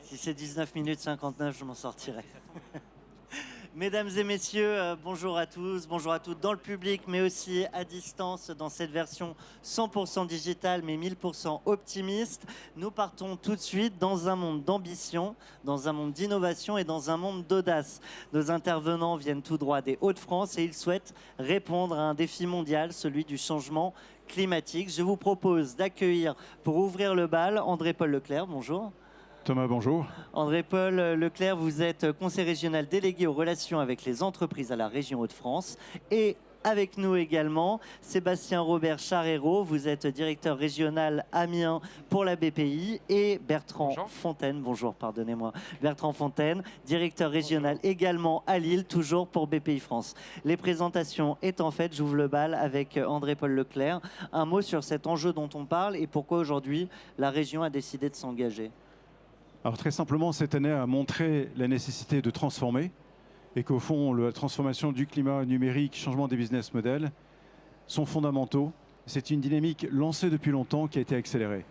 Si c'est 19 minutes 59, je m'en sortirai. Mesdames et messieurs, bonjour à tous, bonjour à toutes dans le public, mais aussi à distance dans cette version 100% digitale, mais 1000% optimiste. Nous partons tout de suite dans un monde d'ambition, dans un monde d'innovation et dans un monde d'audace. Nos intervenants viennent tout droit des Hauts-de-France et ils souhaitent répondre à un défi mondial, celui du changement climatique. Je vous propose d'accueillir, pour ouvrir le bal, André-Paul Leclerc. Bonjour. Thomas, bonjour. André-Paul Leclerc, vous êtes conseiller régional délégué aux relations avec les entreprises à la région Hauts-de-France. Et avec nous également, Sébastien Robert Charrero, vous êtes directeur régional Amiens pour la BPI. Et Bertrand Fontaine, bonjour, pardonnez-moi, Bertrand Fontaine, directeur régional également à Lille, toujours pour BPI France. Les présentations étant faites, j'ouvre le bal avec André-Paul Leclerc. Un mot sur cet enjeu dont on parle et pourquoi aujourd'hui la région a décidé de s'engager. Alors très simplement, cette année a montré la nécessité de transformer et qu'au fond, la transformation du climat numérique, changement des business models sont fondamentaux. C'est une dynamique lancée depuis longtemps qui a été accélérée.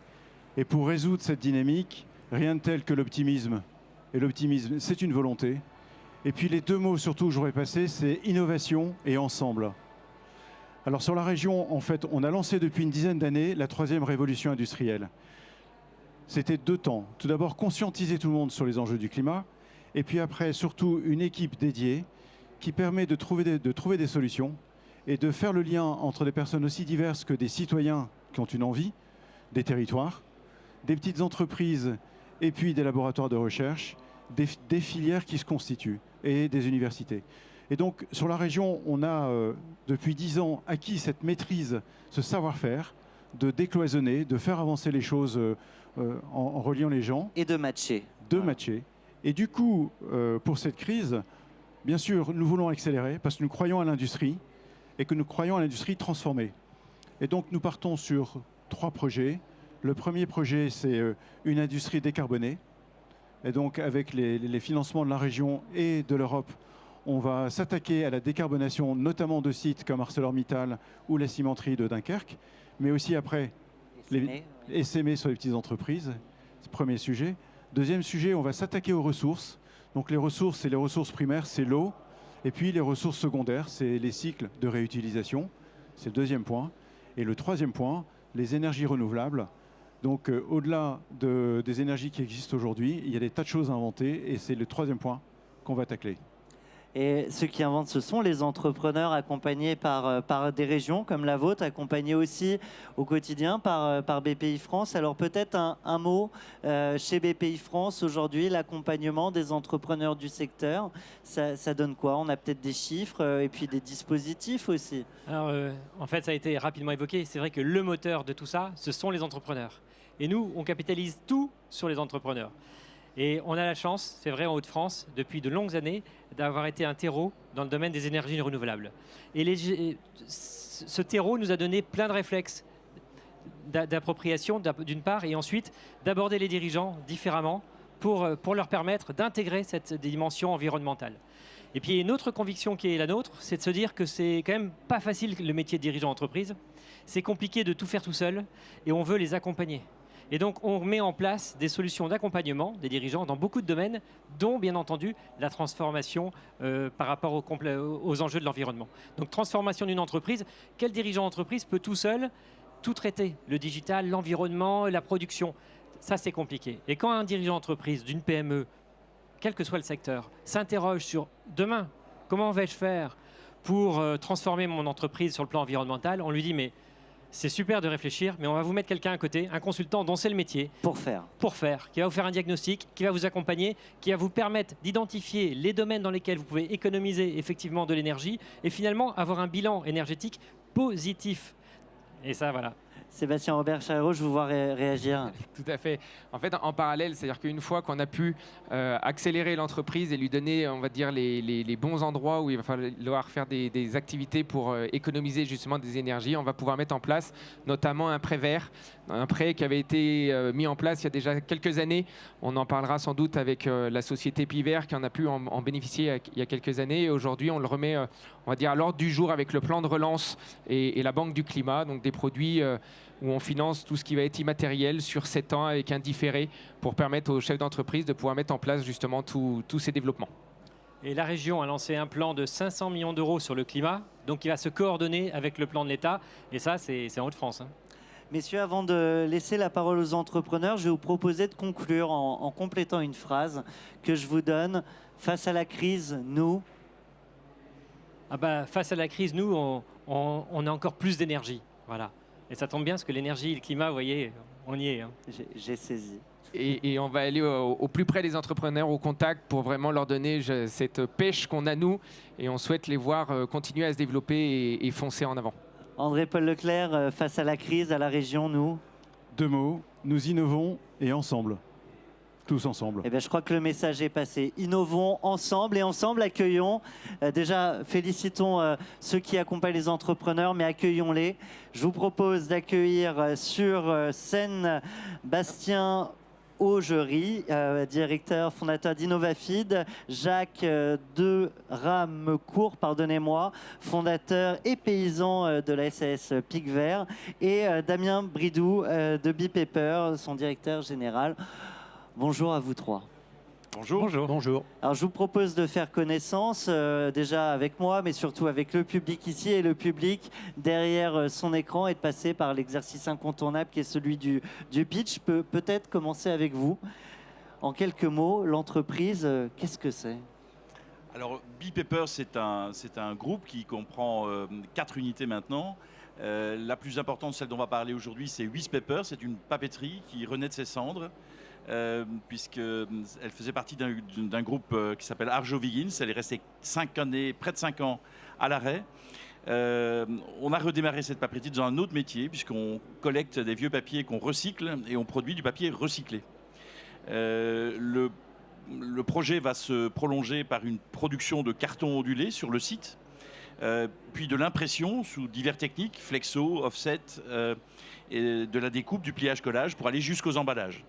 Et pour résoudre cette dynamique, rien de tel que l'optimisme. Et l'optimisme, c'est une volonté. Et puis les deux mots surtout que j'aurais passé, c'est innovation et ensemble. Alors sur la région, en fait, on a lancé depuis une dizaine d'années la 3e révolution industrielle. C'était 2 temps. Tout d'abord, conscientiser tout le monde sur les enjeux du climat. Et puis après, surtout, une équipe dédiée qui permet de trouver des solutions et de faire le lien entre des personnes aussi diverses que des citoyens qui ont une envie, des territoires, des petites entreprises et puis des laboratoires de recherche, des filières qui se constituent et des universités. Et donc, sur la région, on a, depuis 10 ans, acquis cette maîtrise, ce savoir-faire de décloisonner, de faire avancer les choses en reliant les gens. Et de matcher. Matcher. Et du coup, pour cette crise, bien sûr, nous voulons accélérer parce que nous croyons à l'industrie et que nous croyons à l'industrie transformée. Et donc, nous partons sur 3 projets. Le premier projet, c'est une industrie décarbonée. Et donc, avec les financements de la région et de l'Europe, on va s'attaquer à la décarbonation, notamment de sites comme ArcelorMittal ou la cimenterie de Dunkerque, mais aussi après essaimer sur les petites entreprises. C'est le premier sujet. Deuxième sujet, on va s'attaquer aux ressources. Donc les ressources, c'est les ressources primaires, c'est l'eau. Et puis les ressources secondaires, c'est les cycles de réutilisation. C'est le deuxième point. Et le troisième point, les énergies renouvelables. Donc au-delà des énergies qui existent aujourd'hui, il y a des tas de choses à inventer. Et c'est le troisième point qu'on va tacler. Et ceux qui inventent, ce sont les entrepreneurs accompagnés par des régions comme la vôtre, accompagnés aussi au quotidien par BPI France. Alors peut-être un mot chez BPI France aujourd'hui, l'accompagnement des entrepreneurs du secteur, ça donne quoi? On a peut-être des chiffres et puis des dispositifs aussi. Alors en fait, ça a été rapidement évoqué. C'est vrai que le moteur de tout ça, ce sont les entrepreneurs. Et nous, on capitalise tout sur les entrepreneurs. Et on a la chance, c'est vrai en Hauts-de-France, depuis de longues années, d'avoir été un terreau dans le domaine des énergies renouvelables. Et ce terreau nous a donné plein de réflexes d'appropriation d'une part, et ensuite d'aborder les dirigeants différemment pour leur permettre d'intégrer cette dimension environnementale. Et puis une autre conviction qui est la nôtre, c'est de se dire que c'est quand même pas facile le métier de dirigeant entreprise. C'est compliqué de tout faire tout seul et on veut les accompagner. Et donc, on met en place des solutions d'accompagnement des dirigeants dans beaucoup de domaines, dont, bien entendu, la transformation par rapport aux enjeux de l'environnement. Donc, transformation d'une entreprise. Quel dirigeant d'entreprise peut tout seul tout traiter? Le digital, l'environnement, la production. Ça, c'est compliqué. Et quand un dirigeant d'entreprise d'une PME, quel que soit le secteur, s'interroge sur demain, comment vais-je faire pour transformer mon entreprise sur le plan environnemental, on lui dit, mais c'est super de réfléchir, mais on va vous mettre quelqu'un à côté, un consultant dont c'est le métier. Pour faire, qui va vous faire un diagnostic, qui va vous accompagner, qui va vous permettre d'identifier les domaines dans lesquels vous pouvez économiser effectivement de l'énergie et finalement avoir un bilan énergétique positif. Et ça, voilà. Sébastien Robert Charrero, je vous vois réagir. Tout à fait. En fait, en parallèle, c'est-à-dire qu'une fois qu'on a pu accélérer l'entreprise et lui donner, on va dire, les bons endroits où il va falloir faire des activités pour économiser justement des énergies, on va pouvoir mettre en place notamment un prêt vert, un prêt qui avait été mis en place il y a déjà quelques années. On en parlera sans doute avec la société Piver qui en a pu en bénéficier il y a quelques années. Et aujourd'hui, on le remet, on va dire, à l'ordre du jour avec le plan de relance et la Banque du Climat, donc des produits où on finance tout ce qui va être immatériel sur 7 ans avec un différé pour permettre aux chefs d'entreprise de pouvoir mettre en place justement tous ces développements. Et la région a lancé un plan de 500 millions d'euros sur le climat, donc il va se coordonner avec le plan de l'État. Et ça, c'est en Hauts-de-France. Messieurs, avant de laisser la parole aux entrepreneurs, je vais vous proposer de conclure en complétant une phrase que je vous donne. Face à la crise, nous... Face à la crise, nous, on a encore plus d'énergie. Voilà. Et ça tombe bien, parce que l'énergie et le climat, vous voyez, on y est. J'ai saisi. Et on va aller au plus près des entrepreneurs, au contact, pour vraiment leur donner cette pêche qu'on a nous. Et on souhaite les voir continuer à se développer et foncer en avant. André-Paul Leclerc, face à la crise, à la région, nous... 2 mots, nous innovons et ensemble. Tous ensemble. Eh bien, je crois que le message est passé. Innovons ensemble et ensemble accueillons. Déjà, félicitons ceux qui accompagnent les entrepreneurs, mais accueillons-les. Je vous propose d'accueillir sur scène Bastien Augery, directeur fondateur d'Innovafeed, Jacques de Ramecourt, pardonnez-moi, fondateur et paysan de la SAS Pic Vert, et Damien Bridou de BePaper, son directeur général. Bonjour à vous trois. Bonjour. Bonjour. Bonjour. Alors je vous propose de faire connaissance déjà avec moi, mais surtout avec le public ici et le public derrière son écran, et de passer par l'exercice incontournable qui est celui du pitch. Peut-être commencer avec vous. En quelques mots, l'entreprise, qu'est-ce que c'est ? Alors, BePaper, c'est un groupe qui comprend 4 unités maintenant. La plus importante, celle dont on va parler aujourd'hui, c'est Wiz-Paper. C'est une papeterie qui renaît de ses cendres. Puisqu'elle faisait partie d'un groupe qui s'appelle Arjowiggins. Elle est restée près de 5 ans à l'arrêt. On a redémarré cette papeterie dans un autre métier, puisqu'on collecte des vieux papiers qu'on recycle et on produit du papier recyclé. Le projet va se prolonger par une production de carton ondulé sur le site, puis de l'impression sous diverses techniques, flexo, offset, et de la découpe, du pliage-collage pour aller jusqu'aux emballages.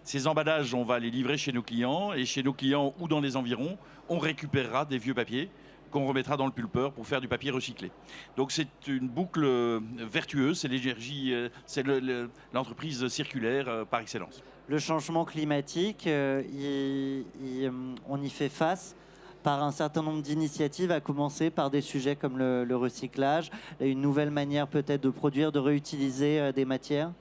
Ces emballages, on va les livrer chez nos clients, et chez nos clients ou dans les environs, on récupérera des vieux papiers qu'on remettra dans le pulpeur pour faire du papier recyclé. Donc c'est une boucle vertueuse, c'est l'énergie, c'est l'entreprise circulaire par excellence. Le changement climatique, on y fait face par un certain nombre d'initiatives, à commencer par des sujets comme le recyclage, une nouvelle manière peut-être de produire, de réutiliser des matières.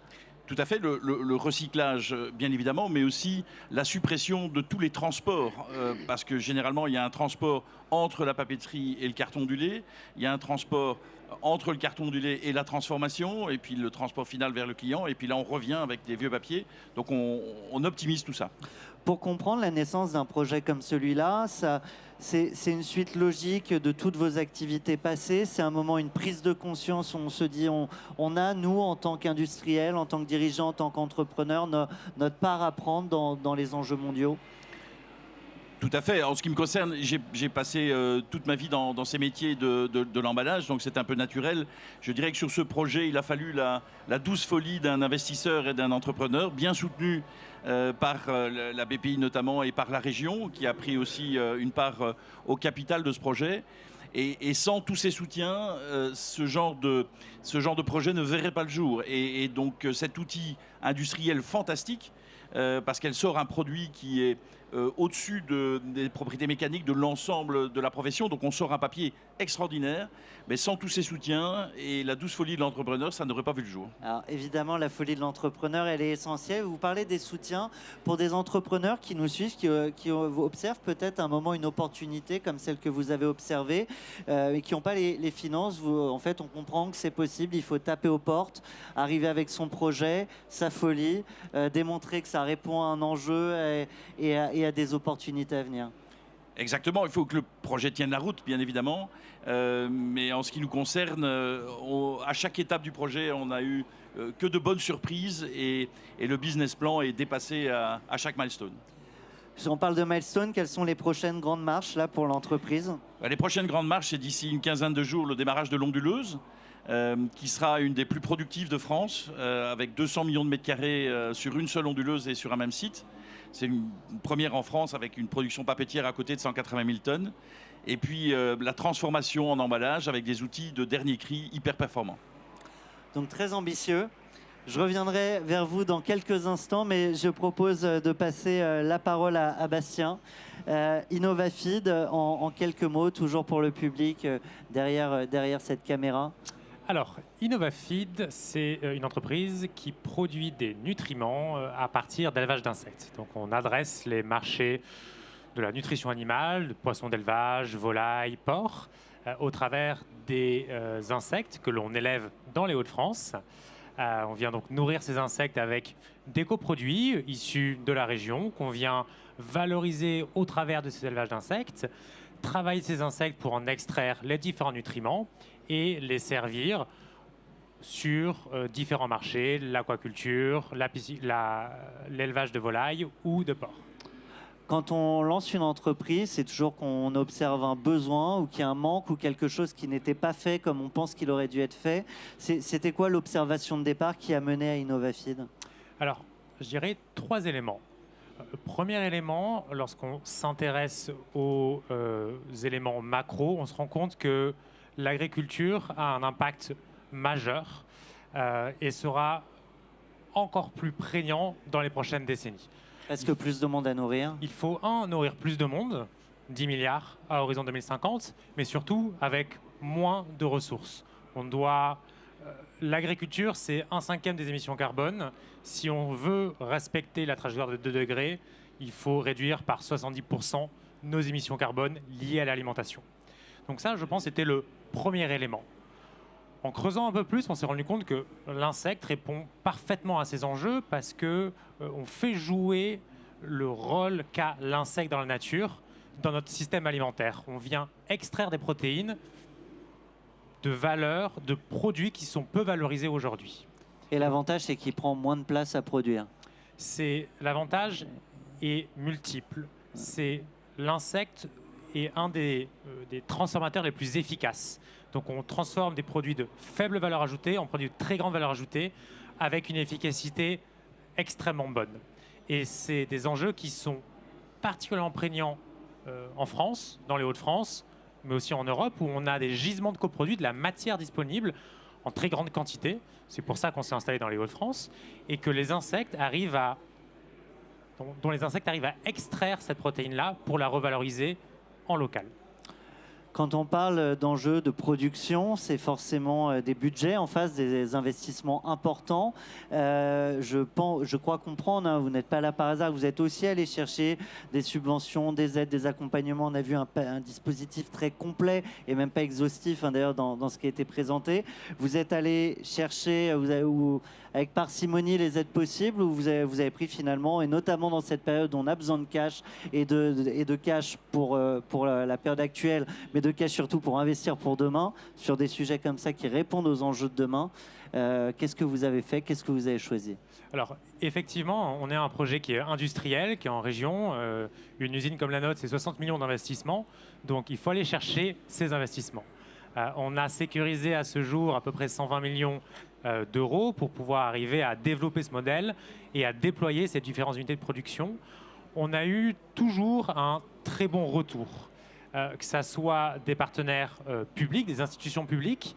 Tout à fait, le recyclage, bien évidemment, mais aussi la suppression de tous les transports, parce que généralement, il y a un transport entre la papeterie et le carton ondulé, il y a un transport entre le carton ondulé et la transformation, et puis le transport final vers le client, et puis là, on revient avec des vieux papiers, donc on optimise tout ça. Pour comprendre la naissance d'un projet comme celui-là, c'est une suite logique de toutes vos activités passées. C'est un moment, une prise de conscience où on se dit, on a, nous, en tant qu'industriels, en tant que dirigeants, en tant qu'entrepreneurs, notre part à prendre dans les enjeux mondiaux. Tout à fait. En ce qui me concerne, j'ai passé toute ma vie dans ces métiers de l'emballage, donc c'est un peu naturel. Je dirais que sur ce projet, il a fallu la douce folie d'un investisseur et d'un entrepreneur, bien soutenu par la BPI notamment et par la région, qui a pris aussi une part au capital de ce projet. Et sans tous ces soutiens, ce genre de projet ne verrait pas le jour. Et donc cet outil industriel fantastique, parce qu'elle sort un produit qui est au-dessus des propriétés mécaniques de l'ensemble de la profession. Donc on sort un papier extraordinaire, mais sans tous ces soutiens et la douce folie de l'entrepreneur, ça n'aurait pas vu le jour. Alors évidemment, la folie de l'entrepreneur, elle est essentielle. Vous parlez des soutiens pour des entrepreneurs qui nous suivent, qui observent peut-être un moment une opportunité comme celle que vous avez observée, et qui n'ont pas les finances. En fait, on comprend que c'est possible. Il faut taper aux portes, arriver avec son projet, sa folie, démontrer que ça répond à un enjeu et à des opportunités à venir. Exactement, il faut que le projet tienne la route, bien évidemment. Mais en ce qui nous concerne, à chaque étape du projet, on n'a eu que de bonnes surprises et le business plan est dépassé à chaque milestone. On parle de milestone, quelles sont les prochaines grandes marches là, pour l'entreprise ? Les prochaines grandes marches, c'est d'ici une quinzaine de jours le démarrage de l'onduleuse, qui sera une des plus productives de France, avec 200 millions de mètres carrés sur une seule onduleuse et sur un même site. C'est une première en France avec une production papetière à côté de 180 000 tonnes. Et puis la transformation en emballage avec des outils de dernier cri hyper performants. Donc très ambitieux. Je reviendrai vers vous dans quelques instants, mais je propose de passer la parole à Bastien. Innovafeed, en quelques mots, toujours pour le public, derrière cette caméra. Alors, Innovafeed, c'est une entreprise qui produit des nutriments à partir d'élevage d'insectes. Donc, on adresse les marchés de la nutrition animale, de poissons d'élevage, volailles, porcs, au travers des insectes que l'on élève dans les Hauts-de-France. On vient donc nourrir ces insectes avec des coproduits issus de la région qu'on vient valoriser au travers de ces élevages d'insectes, travailler ces insectes pour en extraire les différents nutriments et les servir sur différents marchés, l'aquaculture, l'élevage de volailles ou de porcs. Quand on lance une entreprise, c'est toujours qu'on observe un besoin ou qu'il y a un manque ou quelque chose qui n'était pas fait comme on pense qu'il aurait dû être fait. C'était quoi l'observation de départ qui a mené à Innovafeed? Alors, je dirais 3 éléments. Premier élément, lorsqu'on s'intéresse aux éléments macro, on se rend compte que l'agriculture a un impact majeur et sera encore plus prégnant dans les prochaines décennies. Est-ce que plus de monde à nourrir? Il faut, nourrir plus de monde, 10 milliards à horizon 2050, mais surtout avec moins de ressources. L'agriculture, c'est 1/5 des émissions carbone. Si on veut respecter la trajectoire de 2 degrés, il faut réduire par 70% nos émissions carbone liées à l'alimentation. Donc ça, je pense, c'était le premier élément. En creusant un peu plus, on s'est rendu compte que l'insecte répond parfaitement à ces enjeux parce que on fait jouer le rôle qu'a l'insecte dans la nature, dans notre système alimentaire. On vient extraire des protéines de valeurs, de produits qui sont peu valorisés aujourd'hui. Et l'avantage, c'est qu'il prend moins de place à produire. L'avantage est multiple. L'insecte est un des transformateurs les plus efficaces. Donc on transforme des produits de faible valeur ajoutée en produits de très grande valeur ajoutée avec une efficacité extrêmement bonne. Et c'est des enjeux qui sont particulièrement prégnants en France, dans les Hauts-de-France, mais aussi en Europe, où on a des gisements de coproduits, de la matière disponible en très grande quantité. C'est pour ça qu'on s'est installé dans les Hauts-de-France et que dont les insectes arrivent à extraire cette protéine-là pour la revaloriser en local. Quand on parle d'enjeux de production, c'est forcément des budgets en face, des investissements importants. Je crois comprendre, hein, vous n'êtes pas là par hasard, vous êtes aussi allé chercher des subventions, des aides, des accompagnements. On a vu un dispositif très complet et même pas exhaustif, hein, d'ailleurs, dans ce qui a été présenté. Vous êtes allé chercher avec parcimonie les aides possibles ou vous avez pris finalement, et notamment dans cette période où on a besoin de cash et de cash pour la période actuelle, mais de cash surtout pour investir pour demain, sur des sujets comme ça qui répondent aux enjeux de demain. Qu'est-ce que vous avez fait? Qu'est-ce que vous avez choisi? Alors, effectivement, on est un projet qui est industriel, qui est en région. Une usine comme la nôtre, c'est 60 millions d'investissements. Donc, il faut aller chercher ces investissements. On a sécurisé à ce jour à peu près 120 millions d'euros pour pouvoir arriver à développer ce modèle et à déployer ces différentes unités de production. On a eu toujours un très bon retour. Que ce soit des partenaires publics, des institutions publiques,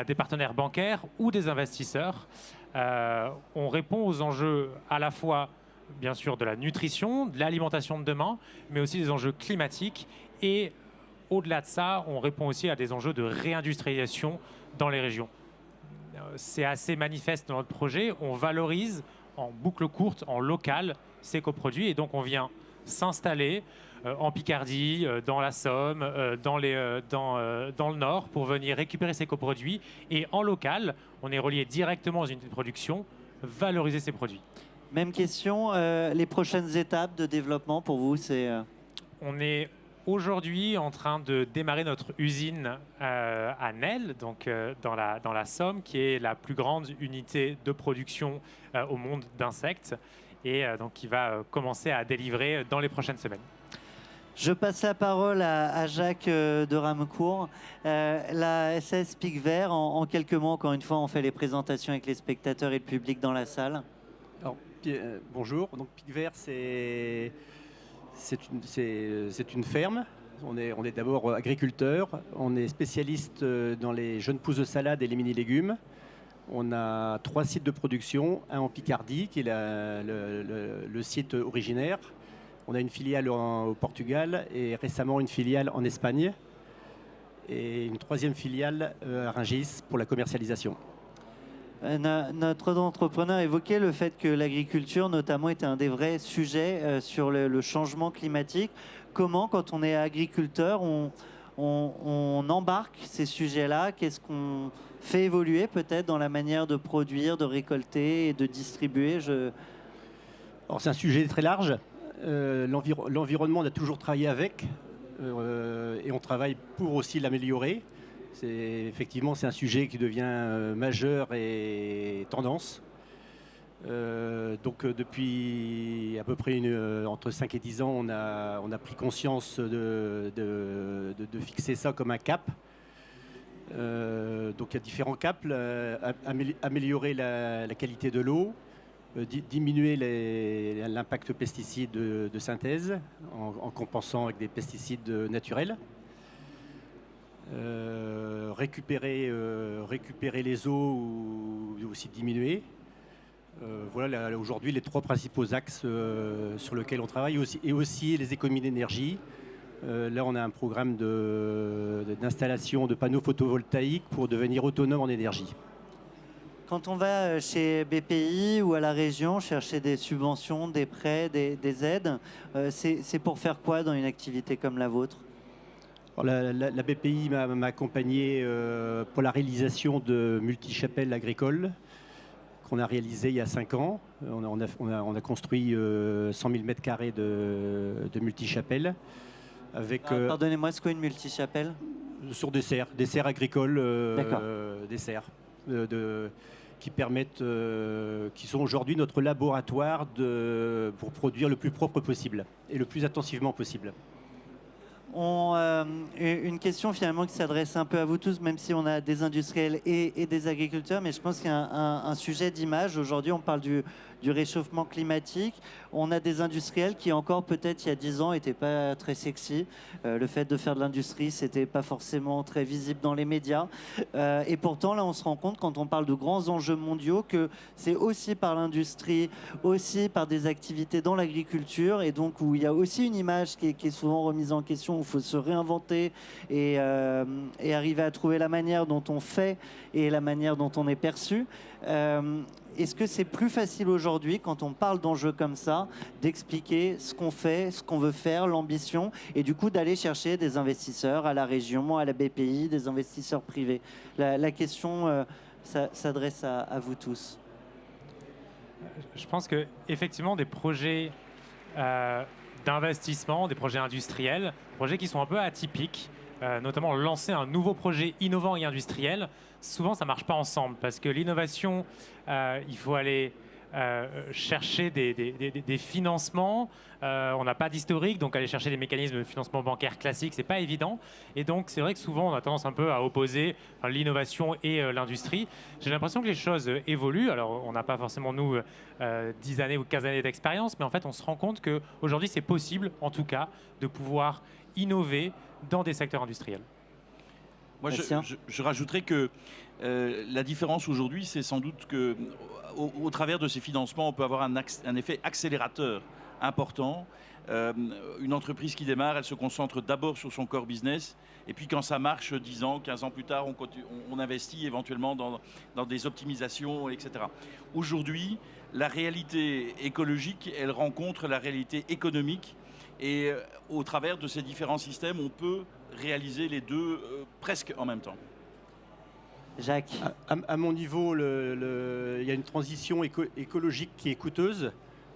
des partenaires bancaires ou des investisseurs. On répond aux enjeux à la fois, bien sûr, de la nutrition, de l'alimentation de demain, mais aussi des enjeux climatiques. Et au-delà de ça, on répond aussi à des enjeux de réindustrialisation dans les régions. C'est assez manifeste dans notre projet. On valorise en boucle courte, en local, ces coproduits. Et donc, on vient s'installer en Picardie, dans la Somme, dans le Nord, pour venir récupérer ces coproduits. Et en local, on est relié directement aux unités de production, valoriser ces produits. Même question, les prochaines étapes de développement pour vous, c'est... On est aujourd'hui en train de démarrer notre usine à Nesle, donc dans la Somme, qui est la plus grande unité de production au monde d'insectes, et donc qui va commencer à délivrer dans les prochaines semaines. Je passe la parole à Jacques de Ramecourt. La SAS Pic Vert, en quelques mots, encore une fois, on fait les présentations avec les spectateurs et le public dans la salle. Alors, bonjour, donc Pic Vert, c'est une ferme. On est d'abord agriculteur, on est spécialiste dans les jeunes pousses de salade et les mini-légumes. On a 3 sites de production, un en Picardie, qui est le site originaire. On a une filiale au Portugal et récemment une filiale en Espagne. Et une 3e filiale à Rungis pour la commercialisation. Notre entrepreneur évoquait le fait que l'agriculture, notamment, était un des vrais sujets sur le changement climatique. Comment, quand on est agriculteur, on embarque ces sujets-là? Qu'est-ce qu'on fait évoluer peut-être dans la manière de produire, de récolter et de distribuer? Alors, c'est un sujet très large. L'environnement, on a toujours travaillé avec et on travaille pour aussi l'améliorer. Effectivement, c'est un sujet qui devient majeur et tendance. Donc depuis à peu près entre 5 et 10 ans, on a pris conscience de fixer ça comme un cap. Donc il y a différents caps. Améliorer la qualité de l'eau, diminuer l'impact pesticides de synthèse en compensant avec des pesticides naturels. Récupérer les eaux ou aussi diminuer. Voilà aujourd'hui les 3 principaux axes sur lesquels on travaille et aussi les économies d'énergie. Là, on a un programme d'installation de panneaux photovoltaïques pour devenir autonome en énergie. Quand on va chez BPI ou à la région chercher des subventions, des prêts, des aides, c'est pour faire quoi dans une activité comme la vôtre? La BPI m'a accompagné pour la réalisation de multichapelles agricoles qu'on a réalisé il y a 5 ans. On a construit 100 000 m² de multichapelles. Pardonnez-moi, c'est quoi une multichapelle? Sur des serres agricoles, des serres qui permettent, qui sont aujourd'hui notre laboratoire pour produire le plus propre possible et le plus intensivement possible. Une question finalement qui s'adresse un peu à vous tous, même si on a des industriels et des agriculteurs, mais je pense qu'il y a un sujet d'image. Aujourd'hui, on parle du réchauffement climatique. On a des industriels qui encore peut-être il y a 10 ans n'étaient pas très sexy. Le fait de faire de l'industrie, c'était pas forcément très visible dans les médias. Et pourtant, là, on se rend compte quand on parle de grands enjeux mondiaux que c'est aussi par l'industrie, aussi par des activités dans l'agriculture, et donc où il y a aussi une image qui est souvent remise en question, où il faut se réinventer et arriver à trouver la manière dont on fait et la manière dont on est perçu. Est-ce que c'est plus facile aujourd'hui, quand on parle d'enjeux comme ça, d'expliquer ce qu'on fait, ce qu'on veut faire, l'ambition, et du coup d'aller chercher des investisseurs à la région, à la BPI, des investisseurs privés? La question s'adresse à vous tous. Je pense que effectivement des projets d'investissement, des projets industriels, projets qui sont un peu atypiques, notamment lancer un nouveau projet innovant et industriel, souvent ça ne marche pas ensemble parce que l'innovation, il faut aller chercher des financements. On n'a pas d'historique, donc aller chercher des mécanismes de financement bancaire classiques, c'est pas évident. Et donc c'est vrai que souvent on a tendance un peu à opposer l'innovation et l'industrie. J'ai l'impression que les choses évoluent. Alors on n'a pas forcément nous 10 années ou 15 années d'expérience, mais en fait on se rend compte qu'aujourd'hui c'est possible en tout cas de pouvoir innover dans des secteurs industriels. Moi, je rajouterais que la différence aujourd'hui, c'est sans doute que au travers de ces financements, on peut avoir un effet accélérateur important. Une entreprise qui démarre, elle se concentre d'abord sur son core business. Et puis quand ça marche 10 ans, 15 ans plus tard, on investit éventuellement dans des optimisations, etc. Aujourd'hui, la réalité écologique, elle rencontre la réalité économique. Et au travers de ces différents systèmes, on peut réaliser les deux presque en même temps. Jacques. À mon niveau, il y a une transition écologique qui est coûteuse.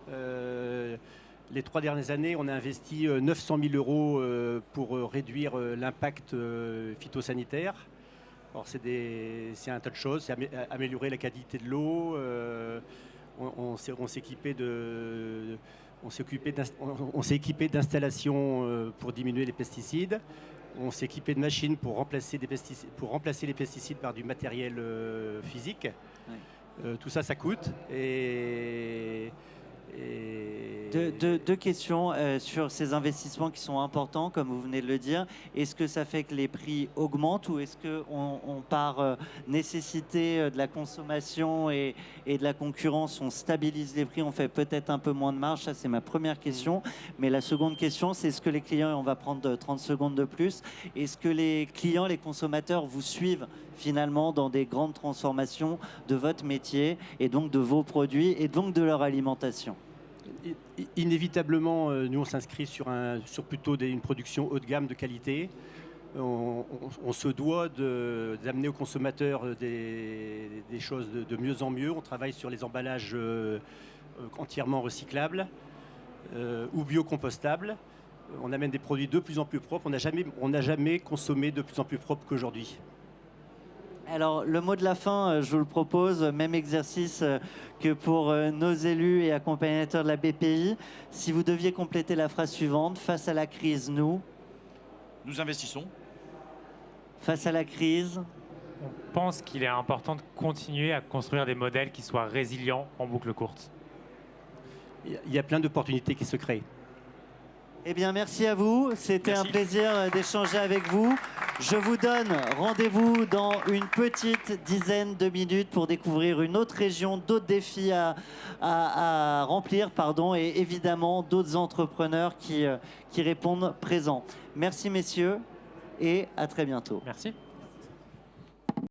Les 3 dernières années, on a investi 900 000 euros pour réduire l'impact phytosanitaire. Alors c'est un tas de choses, c'est améliorer la qualité de l'eau. On s'est équipé d'installations pour diminuer les pesticides. On s'est équipé de machines pour remplacer les pesticides par du matériel physique. Oui. Tout ça, ça coûte. Et Et Deux questions sur ces investissements qui sont importants, comme vous venez de le dire. Est-ce que ça fait que les prix augmentent ou est-ce qu'on par nécessité de la consommation et de la concurrence, on stabilise les prix, on fait peut-être un peu moins de marge? Ça, c'est ma première question. Mais la seconde question, c'est est-ce que les clients, et on va prendre 30 secondes de plus, est-ce que les clients, les consommateurs vous suivent finalement dans des grandes transformations de votre métier et donc de vos produits et donc de leur alimentation? Inévitablement, nous, on s'inscrit sur plutôt une production haut de gamme de qualité. On se doit d'amener aux consommateurs des choses de mieux en mieux. On travaille sur les emballages entièrement recyclables ou biocompostables. On amène des produits de plus en plus propres. On n'a jamais consommé de plus en plus propre qu'aujourd'hui. Alors, le mot de la fin, je vous le propose, même exercice que pour nos élus et accompagnateurs de la BPI. Si vous deviez compléter la phrase suivante, face à la crise, nous investissons. Face à la crise, On pense qu'il est important de continuer à construire des modèles qui soient résilients en boucle courte. Il y a plein d'opportunités qui se créent. eh bien, merci à vous. C'était un Merci. plaisir d'échanger avec vous. Je vous donne rendez-vous dans une petite dizaine de minutes pour découvrir une autre région, d'autres défis à remplir, et évidemment d'autres entrepreneurs qui répondent présents. Merci messieurs et à très bientôt. Merci.